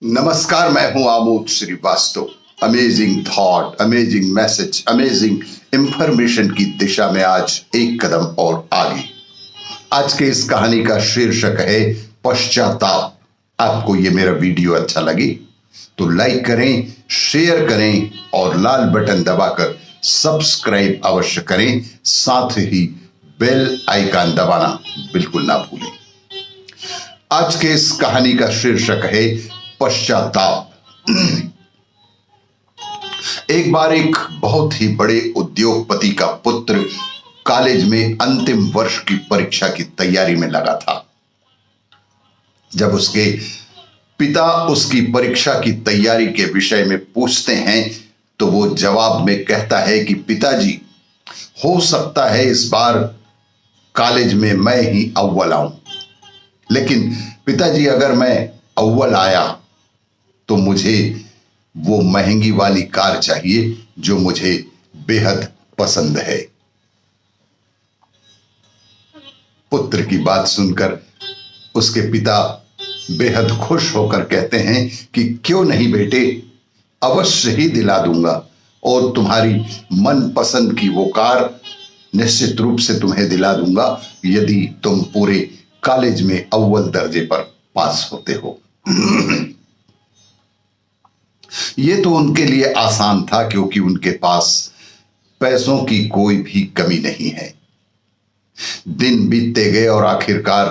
नमस्कार, मैं हूं Amod Shrivastava. Amazing thought, amazing message, amazing information की दिशा में आज एक कदम और आगे। आज के इस कहानी का शीर्षक है पश्चाताप। आपको ये मेरा वीडियो अच्छा लगे तो लाइक करें, शेयर करें और लाल बटन दबाकर सब्सक्राइब अवश्य करें। साथ ही बेल आइकन दबाना बिल्कुल ना भूलें। आज के इस कहानी का शीर्षक है पश्चाताप। एक बार एक बहुत ही बड़े उद्योगपति का पुत्र कॉलेज में अंतिम वर्ष की परीक्षा की तैयारी में लगा था। जब उसके पिता उसकी परीक्षा की तैयारी के विषय में पूछते हैं तो वो जवाब में कहता है कि पिताजी, हो सकता है इस बार कॉलेज में मैं ही अव्वल आऊं, लेकिन पिताजी अगर मैं अव्वल आया तो मुझे वो महंगी वाली कार चाहिए जो मुझे बेहद पसंद है। पुत्र की बात सुनकर उसके पिता बेहद खुश होकर कहते हैं कि क्यों नहीं बेटे, अवश्य ही दिला दूंगा और तुम्हारी मनपसंद की वो कार निश्चित रूप से तुम्हें दिला दूंगा यदि तुम पूरे कॉलेज में अव्वल दर्जे पर पास होते हो। ये तो उनके लिए आसान था क्योंकि उनके पास पैसों की कोई भी कमी नहीं है। दिन बीतते गए और आखिरकार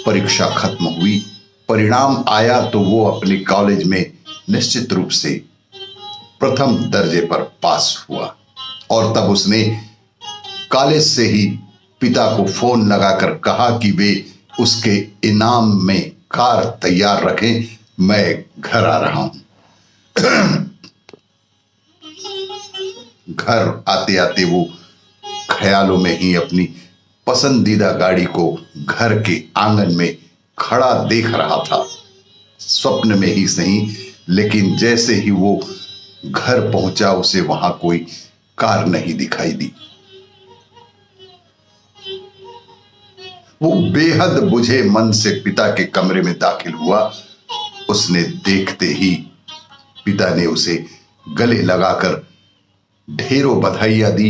परीक्षा खत्म हुई। परिणाम आया तो वो अपने कॉलेज में निश्चित रूप से प्रथम दर्जे पर पास हुआ और तब उसने कॉलेज से ही पिता को फोन लगाकर कहा कि वे उसके इनाम में कार तैयार रखें, मैं घर आ रहा हूं। घर आते आते वो ख्यालों में ही अपनी पसंदीदा गाड़ी को घर के आंगन में खड़ा देख रहा था। स्वप्न में ही सही, लेकिन जैसे ही वो घर पहुंचा उसे वहां कोई कार नहीं दिखाई दी। वो बेहद बुझे मन से पिता के कमरे में दाखिल हुआ। उसने देखते ही पिता ने उसे गले लगाकर ढेरों बधाइयां दी,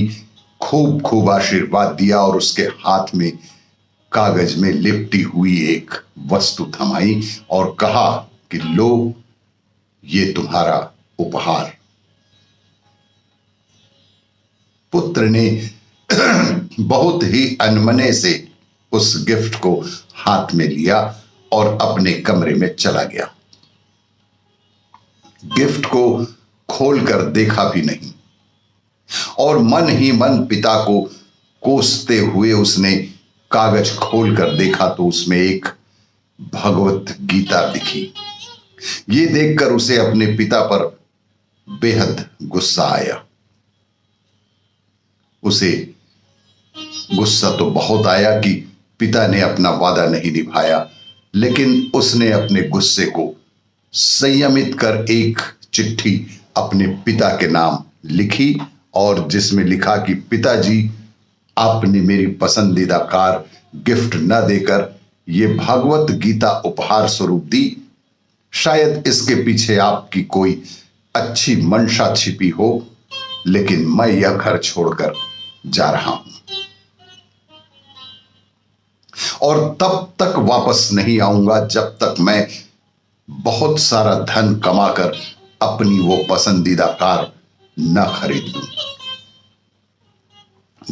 खूब खूब आशीर्वाद दिया और उसके हाथ में कागज में लिपटी हुई एक वस्तु थमाई और कहा कि लो, ये तुम्हारा उपहार। पुत्र ने बहुत ही अनमने से उस गिफ्ट को हाथ में लिया और अपने कमरे में चला गया। गिफ्ट को खोलकर देखा भी नहीं और मन ही मन पिता को कोसते हुए उसने कागज खोलकर देखा तो उसमें एक भगवत गीता दिखी। ये देखकर उसे अपने पिता पर बेहद गुस्सा आया। उसे गुस्सा तो बहुत आया कि पिता ने अपना वादा नहीं निभाया, लेकिन उसने अपने गुस्से को संयमित कर एक चिट्ठी अपने पिता के नाम लिखी और जिसमें लिखा कि पिताजी, आपने मेरी पसंदीदा कार गिफ्ट न देकर ये भागवत गीता उपहार स्वरूप दी। शायद इसके पीछे आपकी कोई अच्छी मंशा छिपी हो, लेकिन मैं यह घर छोड़कर जा रहा हूं और तब तक वापस नहीं आऊंगा जब तक मैं बहुत सारा धन कमाकर अपनी वो पसंदीदा कार न खरीद लूं।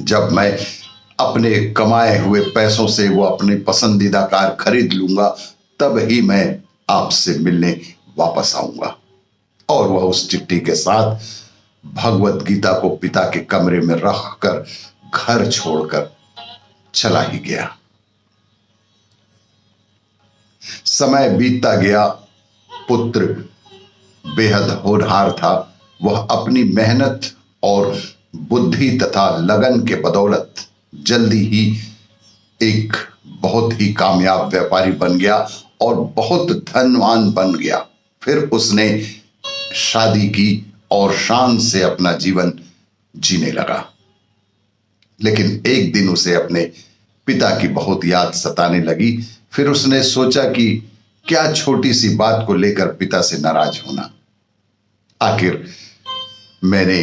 जब मैं अपने कमाए हुए पैसों से वो अपनी पसंदीदा कार खरीद लूंगा तब ही मैं आपसे मिलने वापस आऊंगा। और वह उस चिट्ठी के साथ भगवत गीता को पिता के कमरे में रखकर घर छोड़कर चला ही गया। समय बीतता गया। पुत्र बेहद होनहार था। वह अपनी मेहनत और बुद्धि तथा लगन के बदौलत जल्दी ही एक बहुत ही कामयाब व्यापारी बन गया और बहुत धनवान बन गया। फिर उसने शादी की और शान से अपना जीवन जीने लगा। लेकिन एक दिन उसे अपने पिता की बहुत याद सताने लगी। फिर उसने सोचा कि क्या छोटी सी बात को लेकर पिता से नाराज होना। आखिर मैंने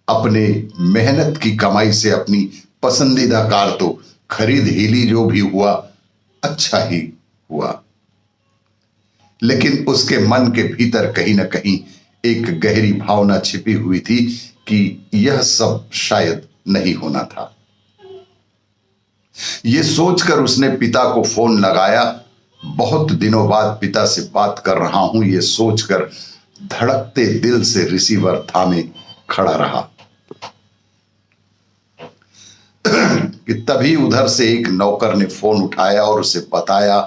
अपने मेहनत की कमाई से अपनी पसंदीदा कार तो खरीद ही ली, जो भी हुआ अच्छा ही हुआ। लेकिन उसके मन के भीतर कहीं ना कहीं एक गहरी भावना छिपी हुई थी कि यह सब शायद नहीं होना था। यह सोचकर उसने पिता को फोन लगाया। बहुत दिनों बाद पिता से बात कर रहा हूं, यह सोचकर धड़कते दिल से रिसीवर थामे खड़ा रहा कि तभी उधर से एक नौकर ने फोन उठाया और उसे बताया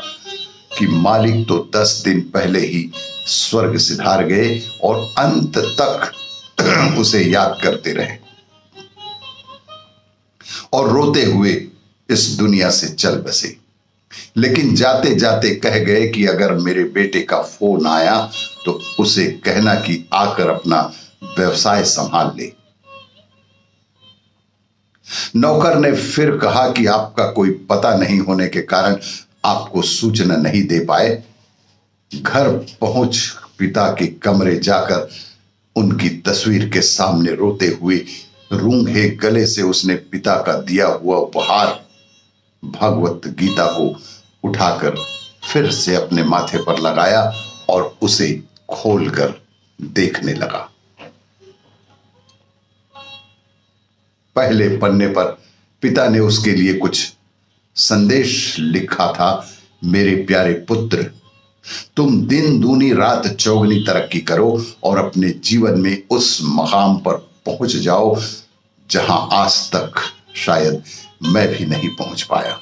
कि मालिक तो 10 दिन पहले ही स्वर्ग सिधार गए और अंत तक उसे याद करते रहे और रोते हुए इस दुनिया से चल बसे। लेकिन जाते जाते कह गए कि अगर मेरे बेटे का फोन आया तो उसे कहना कि आकर अपना व्यवसाय संभाल ले। नौकर ने फिर कहा कि आपका कोई पता नहीं होने के कारण आपको सूचना नहीं दे पाए। घर पहुंच पिता के कमरे जाकर उनकी तस्वीर के सामने रोते हुए रूंघे गले से उसने पिता का दिया हुआ उपहार भगवत गीता को उठाकर फिर से अपने माथे पर लगाया और उसे खोलकर देखने लगा। पहले पन्ने पर पिता ने उसके लिए कुछ संदेश लिखा था। मेरे प्यारे पुत्र, तुम दिन दूनी रात चौगनी तरक्की करो और अपने जीवन में उस मकाम पर पहुंच जाओ जहां आज तक शायद मैं भी नहीं पहुंच पाया।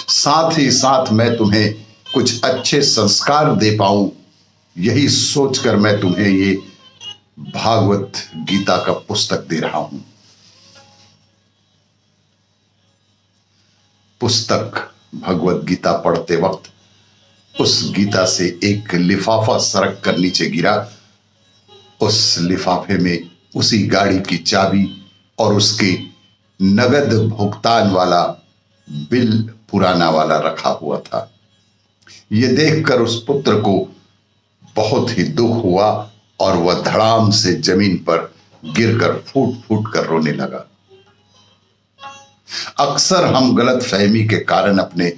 साथ ही साथ मैं तुम्हें कुछ अच्छे संस्कार दे पाऊं, यही सोचकर मैं तुम्हें ये भागवत गीता का पुस्तक दे रहा हूं। पुस्तक भगवत गीता पढ़ते वक्त उस गीता से एक लिफाफा सरक कर नीचे गिरा। उस लिफाफे में उसी गाड़ी की चाबी और उसके नगद भुगतान वाला बिल पुराना वाला रखा हुआ था। यह देखकर उस पुत्र को बहुत ही दुख हुआ और वह धड़ाम से जमीन पर गिरकर फूट फूट कर रोने लगा। अक्सर हम गलत फहमी के कारण अपने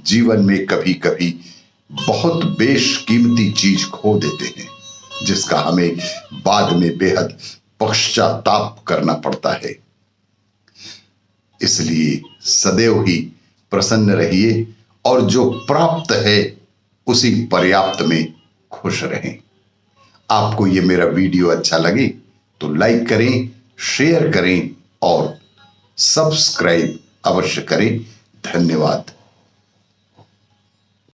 जीवन में कभी कभी बहुत बेशकीमती चीज खो देते हैं, जिसका हमें बाद में बेहद पश्चाताप करना पड़ता है। इसलिए सदैव ही प्रसन्न रहिए और जो प्राप्त है उसी पर्याप्त में खुश रहें। आपको ये मेरा वीडियो अच्छा लगे तो लाइक करें, शेयर करें और सब्सक्राइब अवश्य करें। धन्यवाद।